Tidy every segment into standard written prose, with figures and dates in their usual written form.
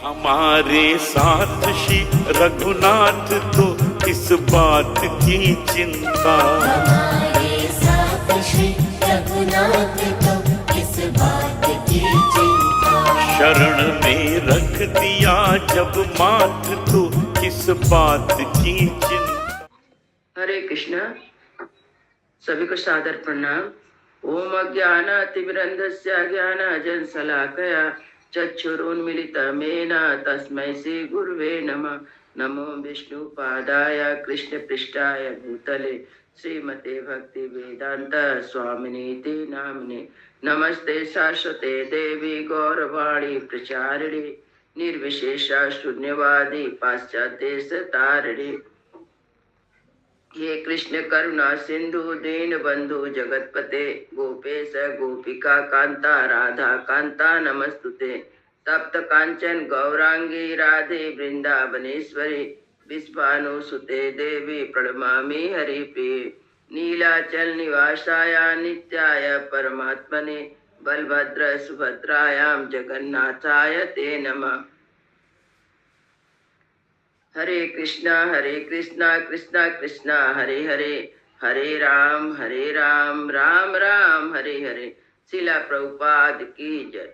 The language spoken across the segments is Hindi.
हमारे साथ श्री रघुनाथ तो किस बात की चिंता। हमारे साथ श्री रघुनाथ तो किस बात की चिंता। शरण में रख दिया जब माथ तो किस बात की चिंता। हरे कृष्णा। सभी को सादर प्रणाम। ओम अज्ञानातिमिरन्धस्य ज्ञानाञ्जनशलाकया चक्षुरुन्मीलितमेन तस्मै श्री गुरुवे नमः। नमो विष्णुपादाय कृष्णपृष्ठाय भूतले श्रीमते भक्ति वेदांत स्वामिनीति नामिने। नमस्ते सरस्वते देवी गौरवाणी प्रचारिणे निर्विशेष शून्यवादी पाश्चात्य तारिणे। हे कृष्ण करुणा सिंधु दीन बंधु जगतपते गोपेश गोपिका कांता राधा कांता नमस्तुते। तप्त कांचन गौरांगी राधे वृंदावनेश्वरी विश्वानुसुते देवी प्रणमामि हरिप्रिये। नीलाचल निवासाय नित्याय परमात्मने बलभद्र सुभद्रायां जगन्नाथाय ते नमः। हरे कृष्णा कृष्णा कृष्णा हरे हरे हरे राम राम राम हरे हरे। शिला प्रभुपाद की जय।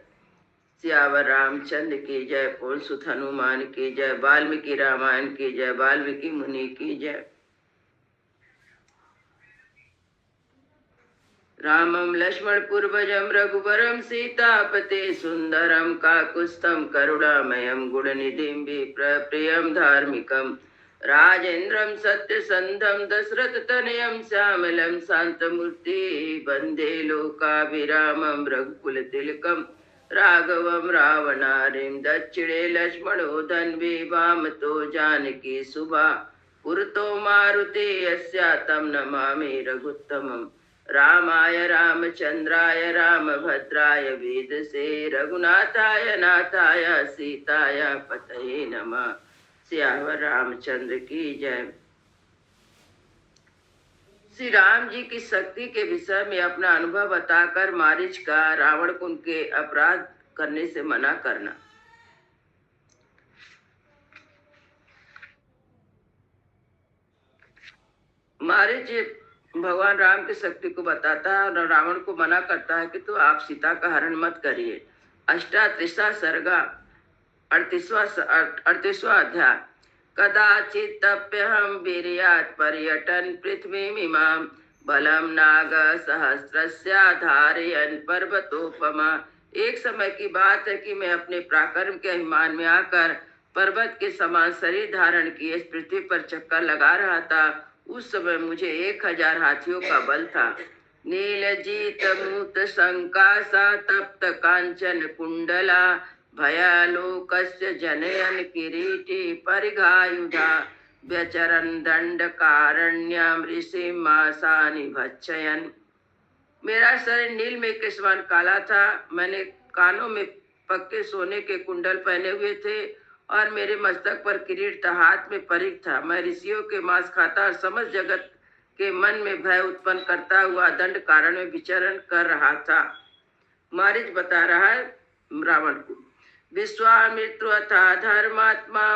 सियावर रामचंद्र की जय। पवन सुत हनुमान की जय। वाल्मीकि रामायण की जय। वाल्मीकि मुनि की जय। रामं लक्ष्मण पूर्वजं रघुवरं सीतापते सुंदरं काकुत्स्थं करुणामयं गुणनिधिं विप्रप्रियं धार्मिकं राजेन्द्रं सत्यसन्धं दशरथतनयं श्यामलं शान्तमूर्ति वन्दे लोकाभिरामं रघुकुलतिलकं राघवं रावणारिं दक्षिणे लक्ष्मणो धन्वी वामतो जानकी सुभा पुरतो मारुते यस्या तं नमामि रघुत्तमम्। रामाय रामचंद्राय रामभद्राय वेदसे रघुनाथाय नाथाय सीताय पतये नमः। सियावर रामचंद्र की जय। श्री राम जी की शक्ति के विषय में अपना अनुभव बताकर मारीच का रावण को उनके अपराध करने से मना करना। मारीच भगवान राम की शक्ति को बताता है और रावण को मना करता है कि तो आप सीता का हरण मत करिए। अष्टात्रिशा सर्गा 38वां अध्याय। कदाचित तप्यहम वीर्यात् पर्यटन पृथ्वीमिमां बलम नाग सहस्रस्य धारयन् पर्वतोपमा। एक समय की बात है कि मैं अपने पराक्रम के अभिमान में आकर पर्वत के समान शरीर धारण किए इस पृथ्वी पर चक्कर लगा रहा था। उस समय मुझे 1000 हाथियों का बल था। नीलजीत मूत संकासा तप्त कांचन कुंडला भयालोकस्य जनयन किरीटी परिघायुधा व्यचरन दंड कारण्याम ऋषि मासानि भक्षयन। मेरा शरीर नील में के समान काला था। मैंने कानों में पक्के सोने के कुंडल पहने हुए थे और मेरे मस्तक पर किरीट था। हाथ में परिघ था। मैं ऋषियों के मांस खाता और समस्त जगत के मन में भय उत्पन्न करता हुआ दंड कारण में विचरण कर रहा था। मारीच बता रहा है रावण को। विश्वामित्र अथा धर्मात्मा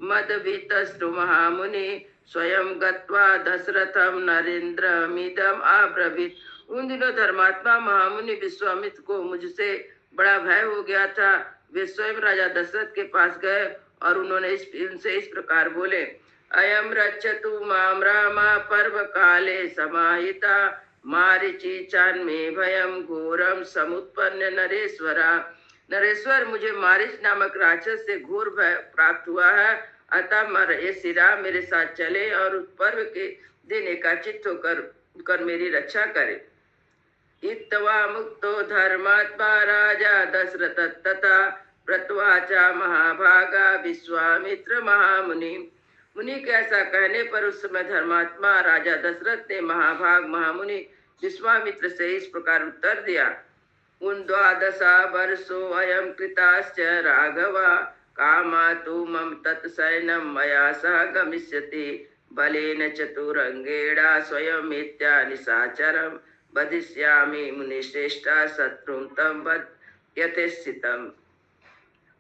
मदभितस्तु महामुनि स्वयं गत्वा दशरथम नरेंद्रमिदम अब्रवीत। उन दिनों धर्मात्मा महामुनि विश्वामित्र को मुझसे बड़ा भय हो गया था। वे स्वयं राजा दशरथ के पास गए और उन्होंने उनसे इस प्रकार बोले। अयम रक्षतु माम रामा पर्व काले समाहिता मारीची चान्मे भयम घोरम समुत्पन्न नरेश्वरा। नरेश्वर, मुझे मारीच नामक राक्षस से घोर भय प्राप्त हुआ है। अतः ये श्री राम मेरे साथ चले और उस पर्व के दिन एकाचित होकर मेरी रक्षा करे। इत्थवा मुक्तो धर्मात्मा राजा दशरथ तथा व्रतवाचा महाभागा विश्वामित्र महामुनि। मुनि के ऐसा कहने पर उस समय धर्मात्मा राजा दशरथ ने महाभाग महामुनि विश्वामित्र से इस प्रकार उत्तर दिया। उन 12 वर्षो अयम कृताश्च राघवा कामा तु मम तत्सैन्यं मया सह गमिष्यति बलेन चतुरंगेण स्वयं इत्या निशाचरं वधिष्यामि मुनिश्रेष्ठा शत्रुं तं वध यथेच्छितम्।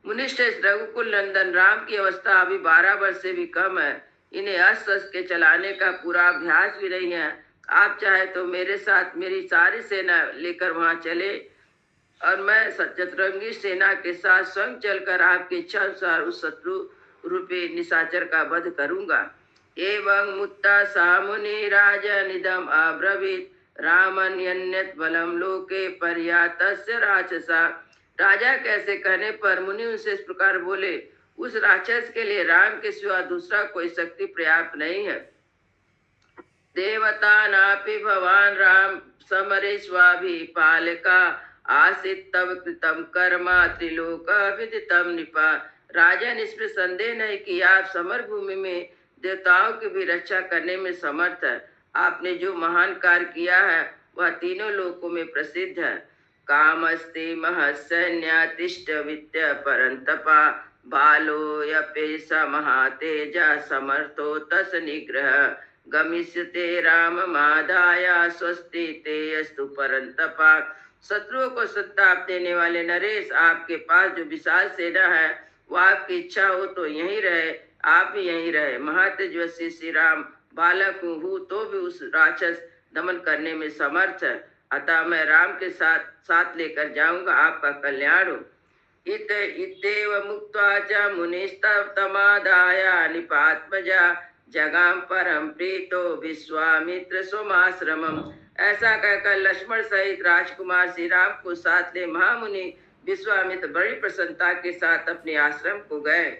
मुनिश्रेष्ठ रघुकुल नंदन, राम की अवस्था अभी 12 वर्ष से भी कम है। इन्हें अस्त्र के चलाने का पूरा अभ्यास भी नहीं है। आप चाहे तो मेरे साथ मेरी सारी सेना लेकर वहां चले और मैं चतुरंगी सेना के साथ स्वयं चलकर आपकी इच्छा अनुसार उस शत्रु रूपी निशाचर का वध करूंगा। एवं मुत्ता सामुनि राजनिदम अब्रवीत रामन्यन्यत बलम लोके पर्यातस्य राक्षसा। राजा कैसे कहने पर मुनि उनसे इस प्रकार बोले, उस राक्षस के लिए राम के सिवा दूसरा कोई शक्ति पर्याप्त नहीं है। देवता नापि भवान राम समरेश्वाभिपालका आसीत तव कृतम कर्मा त्रिलोक विदितम निपा। राजन, इसमें संदेह नहीं कि आप समर भूमि में देवताओं की भी रक्षा करने में समर्थ है। आपने जो महान कार्य किया है वह तीनों लोकों में प्रसिद्ध है। कामस्ति महसैन्यातिष्ठ वित्य परंतपा बालो यपेश महातेजा समर्थो तस निग्रह गमिष्यते राम मादाया स्वस्ति ते अस्तु परंतपा। शत्रुओं को संताप देने वाले नरेश, आपके पास जो विशाल सेना है वो आपकी इच्छा हो तो यहीं रहे, आप भी यहीं रहे। महातेजस्वी श्री राम बालक हूँ तो भी उस राक्षस दमन करने में समर्थ है, अतः मैं राम के साथ साथ लेकर जाऊंगा, आपका कल्याण हो। इत इत्येव मुक्त्वा च मुनिस्तव तमादाय निपात्मजा जगाम परम प्रीतो विश्वामित्र सोमाश्रमम। ऐसा कहकर लक्ष्मण सहित राजकुमार श्री राम को साथ ले महामुनि विश्वामित्र बड़ी प्रसन्नता के साथ अपने आश्रम को गए।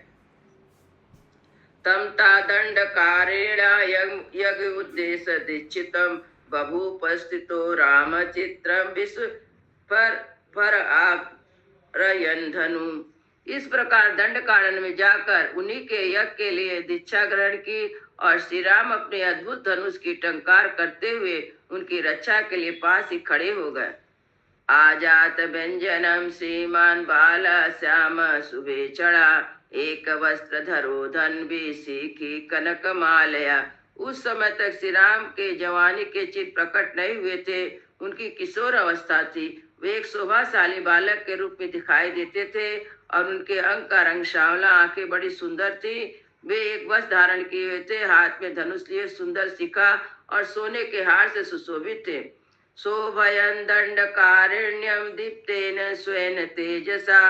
तम तादंडकारेण यज्ञ उद्देश्य दीक्षितम बभूपस्थितो रामचित्रम विश्व पर आरयन धनु। इस प्रकार दंड कारण में जाकर उन्हीं के यज्ञ के लिए दीक्षा ग्रहण की और श्री राम अपने अद्भुत धनुष की टंकार करते हुए उनकी रक्षा के लिए पास ही खड़े हो गए। आजात व्यंजनम श्रीमान बाल श्याम शुभे चढ़ा एक वस्त्र धरो धन्वी सीखी कनक मालया। उस समय तक श्री राम के जवानी के चिन्ह प्रकट नहीं हुए थे। उनकी किशोर अवस्था थी। वे एक शोभाशाली बालक के रूप में दिखाई देते थे और उनके अंग का रंग सांवला, आंखें बड़ी सुंदर थी। वे एक वस्त्र धारण किए हुए थे, हाथ में धनुष लिए सुंदर शिखा और सोने के हार से सुशोभित थे। शोभयन दंडकारिण्यम दीप्तेन स्वेन तेजसा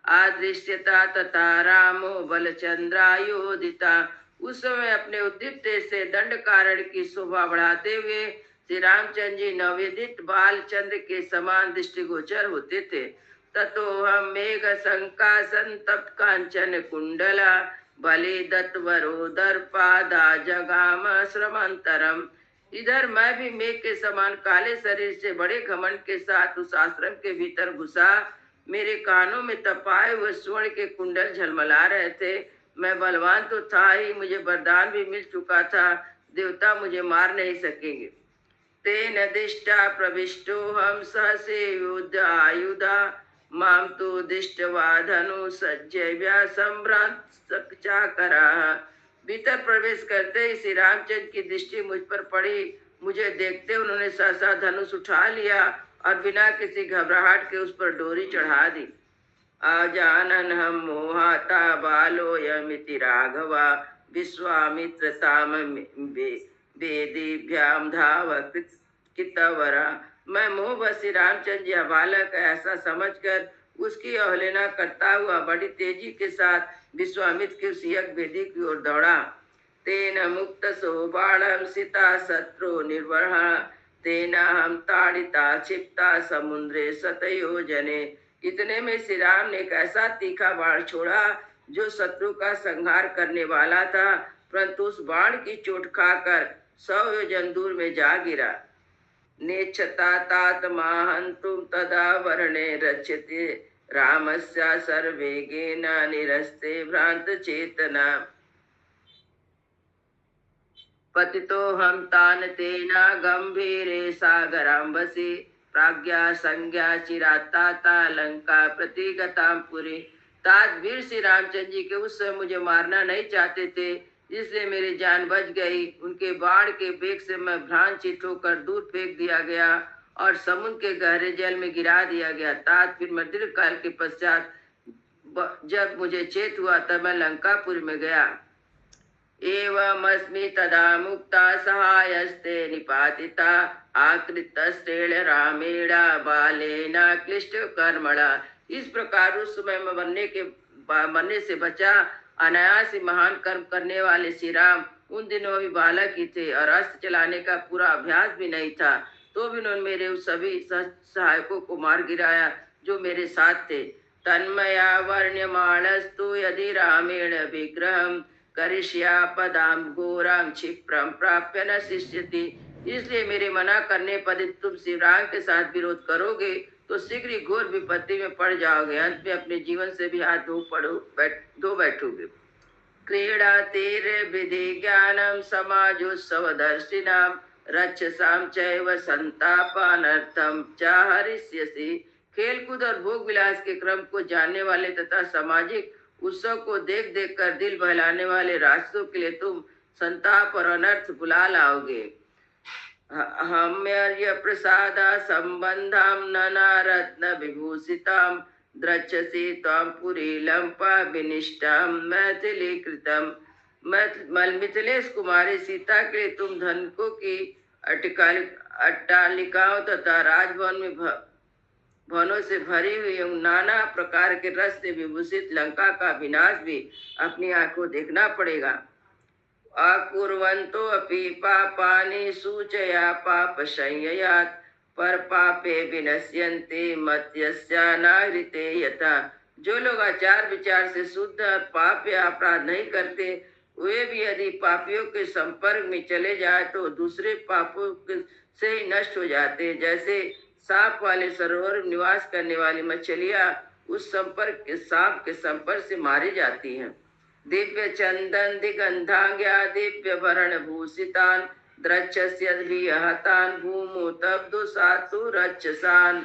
आदृश्यता तथा रामो बलचंद्रायोदिता। उस समय अपने उद्दीप्त तेज से दंड कारण की शोभा बढ़ाते हुए श्री रामचंद्र जी नवोदित बाल चंद्र के समान दृष्टिगोचर होते थे। ततो हम मेघ संकासन तप्त कांचन कुंडला बलि दत्तवरो दर्पादा जगाम श्रमंतरम। इधर मैं भी मेघ के समान काले शरीर से बड़े घमंड के साथ उस आश्रम के भीतर घुसा। मेरे कानों में तपाए हुए स्वर्ण के कुंडल झलमला रहे थे। मैं बलवान तो था ही, मुझे वरदान भी मिल चुका था, देवता मुझे मार नहीं सकेंगे। तेन दिष्टा प्रविष्टो हम सहसे युद्ध आयुधा माम तो दिष्टवा धनु सज्जव्या संभ्रांत चाकरा। भीतर प्रवेश करते ही श्री रामचंद्र की दृष्टि मुझ पर पड़ी। मुझे देखते उन्होंने सहसा धनुष उठा लिया और बिना किसी घबराहट के उस पर डोरी चढ़ा दी। अजानन हम मोहाता बालो यमिति राघवा विश्वामित्र ताम वेदीभ्याम धाव कितवरा। मैं मोहवश श्री रामचंद्र जी बालक ऐसा समझकर उसकी अवहेलना करता हुआ बड़ी तेजी के साथ विश्वामित्र के उस यज्ञ वेदी की ओर दौड़ा। तेन मुक्त सो बाणम सीता शत्रु निर्वहा तेना हम ताड़िता क्षिप्ता समुद्रे शतयोजने। इतने में श्री राम ने एक ऐसा तीखा बाण छोड़ा जो शत्रु का संहार करने वाला था, परंतु उस बाण की चोट खाकर 100 योजन दूर में जा गिरा। नेच्छता तात्माहंतुम तदा वर्णे रच्यते रामस्य सर्वेगेन निरस्ते भ्रांत चेतना। पतितो हम तान तेना गंभीरे सागराम्बसी प्राज्ञा संज्ञा चिराता लंका प्रतिगताम पुरी। ताजवीर श्री रामचंद्र जी के उस समय मुझे मारना नहीं चाहते थे, जिससे मेरी जान बच गई। उनके बाण के वेग से मैं भ्रांत होकर दूर फेंक दिया गया और समुद्र के गहरे जल में गिरा दिया गया। तात फिर मैं दीर्घ काल के पश्चात जब मुझे चेत हुआ तब मैं लंकापुर में गया। एवमस्मि तदा मुक्ता सहायस्ते निपातिता आकृतस्तेन रामेण बालेन क्लिष्ट कर्मणा। इस प्रकार उस समय में मरने से बचा। अनायास ही महान कर्म करने वाले श्री राम उन दिनों अभी बालक ही थे और अस्त्र चलाने का पूरा अभ्यास भी नहीं था, तो भी उन्होंने मेरे उस सभी सहायकों को मार गिराया जो मेरे साथ थे। तन्मया वर्ण्यमाणस्तु यदि रामेण विग्रहम करिष्या पदाम घोराम क्षिप्रम प्राप्य न शिष्यति। इसलिए मेरे मना करने पर तुम श्री राम के साथ विरोध करोगे तो शीघ्र ही घोर विपत्ति में पड़ जाओगे। अंत में अपने जीवन से भी हाथ धो बैठोगे। क्रीड़ा तीर विधि ज्ञानम समाजोत्सव दर्शिनाम रक्षसाम चैव संतापानर्थम च हरिष्यसि। खेलकूद और भोग विलास के क्रम को जानने वाले तथा सामाजिक उत्सव को देख देख कर दिल बहलाने वाले राष्ट्रों के लिए तुम संताप और अनर्थ बुला लाओगे। हम्य प्रसाद संबंधम नना रत्न विभूषिताम द्रक्षसी त्वाम पुरी लंपा विनिष्टाम मैथिली कृतम। मिथिलेश कुमारी सीता के लिए तुम धनकों की अट्टालिकाओं तथा राजभवन में भवनों से भरी हुई नाना प्रकार के रस से विभूषित लंका का विनाश भी अपनी आंखों देखना पड़ेगा। अकुर्वन्तो अपि पापानि सूचया पाप संययात् पर पापे विनश्यन्ते मत्यस्या नाहृते यथा। जो लोग आचार विचार से शुद्ध और पाप या अपराध नहीं करते वे भी यदि पापियों के संपर्क में चले जाए तो दूसरे पापों से ही नष्ट हो जाते हैं। जैसे सांप वाले सरोवर में निवास करने वाली मछलियां उस सांप के संपर्क से मारी जाती हैं। दिव्य चंदन दिगंधांग्या दिव्य भरण भूषितान द्रक्षस्यद्भिहतान भूमो तब्दु सातु रक्षसान।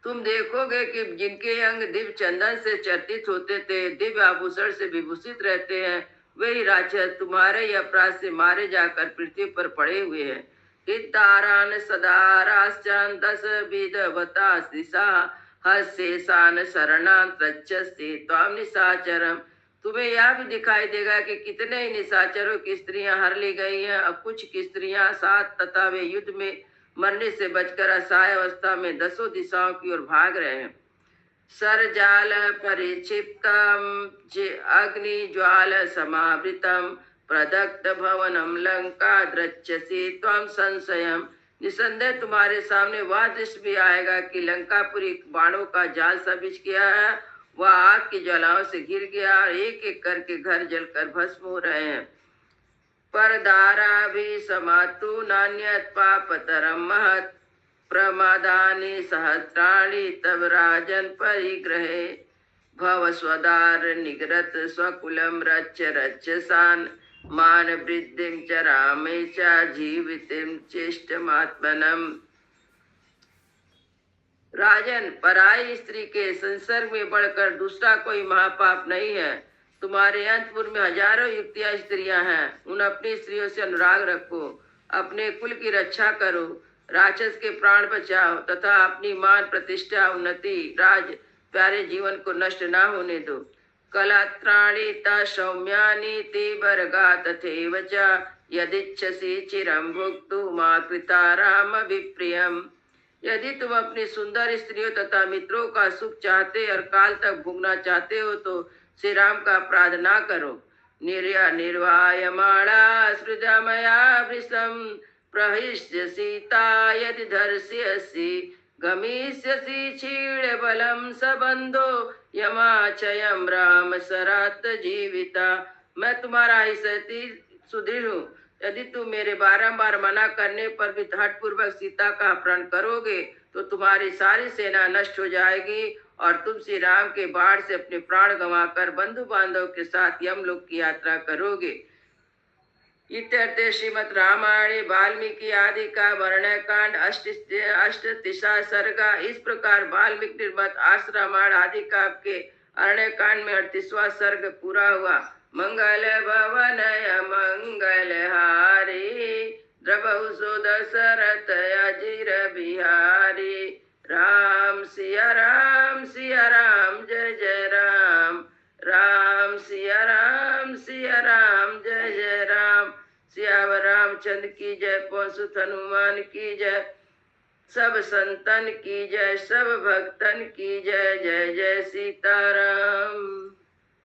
तुम देखोगे कि जिनके अंग दिव्य चंदन से चर्चित होते थे, दिव्य आभूषण से विभूषित रहते हैं, वही राक्षस तुम्हारे ही अपराध से मारे जाकर पृथ्वी पर पड़े हुए हैं। हितारान सदाराश्चान दस विधवता दिशा हस्येसान शरणां त्रच्छसि त्वां निशाचरम। तुम्हें यह भी दिखाई देगा कि कितने ही निशाचरों की स्त्रियां हर ली गई हैं और कुछ की स्त्रियां साथ तथा वे युद्ध में मरने से बचकर असहाय अवस्था में दसों दिशाओं की ओर भाग रहे हैं। सरजाल परिक्षिप्तम अग्नि ज्वाल समावृतम प्रदग्ध भवनम लंका द्रच्छसि त्वं संशयम। निसंदेह तुम्हारे सामने वह दृश्य भी आएगा कि लंकापुरी बाणों का जाल सा बिछ गया है, वह आग की ज्वालाओं से घिर गया और एक एक करके घर जलकर भस्म हो रहे हैं। परदारा भी समातु नान्यत पापतरम महत् प्रमादानि सहस्राणि तब राजन परिग्रहे भव स्वदार निगृत स्वकुलम रच्च रक्षसान मान वृद्धिं च रामे च जीवितिं चेष्टमात्मनम। राजन, पराई स्त्री के संसर्ग में बढ़कर दूसरा कोई महापाप नहीं है। तुम्हारे अंतपुर में हजारों युक्तियां स्त्रियां हैं, उन अपनी स्त्रियों से अनुराग रखो, अपने कुल की रक्षा करो, राक्षस के प्राण बचाओ तथा अपनी मान प्रतिष्ठा उन्नति राज प्यारे जीवन को नष्ट ना होने दो। कलात्राणि ता सौम्यानि ते वर्गा तथैव च यदिच्छसि चिरं भुक्तुमा कृता राम विप्रियम। यदि तुम अपनी सुंदर स्त्रियों तथा मित्रों का सुख चाहते और काल तक भोगना चाहते हो तो श्री राम का अपराध ना करो। निर्वायमाणा सृजमया वृषम प्रहिष्य सीता यदि धर्ष्यसि गमिष्यसि क्षीण बलम सबंधो यमाचयम राम सरात जीविता। मैं तुम्हारा ही सहती सुदृढ़ हूँ। यदि तुम मेरे बारंबार मना करने पर भी हठपूर्वक सीता का अपहरण करोगे तो तुम्हारी सारी सेना नष्ट हो जाएगी और तुम श्री राम के बाढ़ से अपने प्राण गंवाकर बंधु बांधव के साथ यमलोक की यात्रा करोगे। इत्यर्थे श्रीमद् रामायणे वाल्मीकि आदि का वर्णकांड अष्टतिशा सर्गा। इस प्रकार वाल्मीकि निर्मित आर्ष रामायण आदि काव्य के अरण्यकांड में 38वां सर्ग पूरा हुआ। मंगल भवनय मंगल हारी द्रवहु सो दशरथ अजीर बिहारी राम सिया राम जय जय राम। राम सिया राम जय जय राम। सियावर रामचंद्र की जय, पवन सुत हनुमान की जय, सब संतन की जय, सब भक्तन की जय। जय जय सीताराम।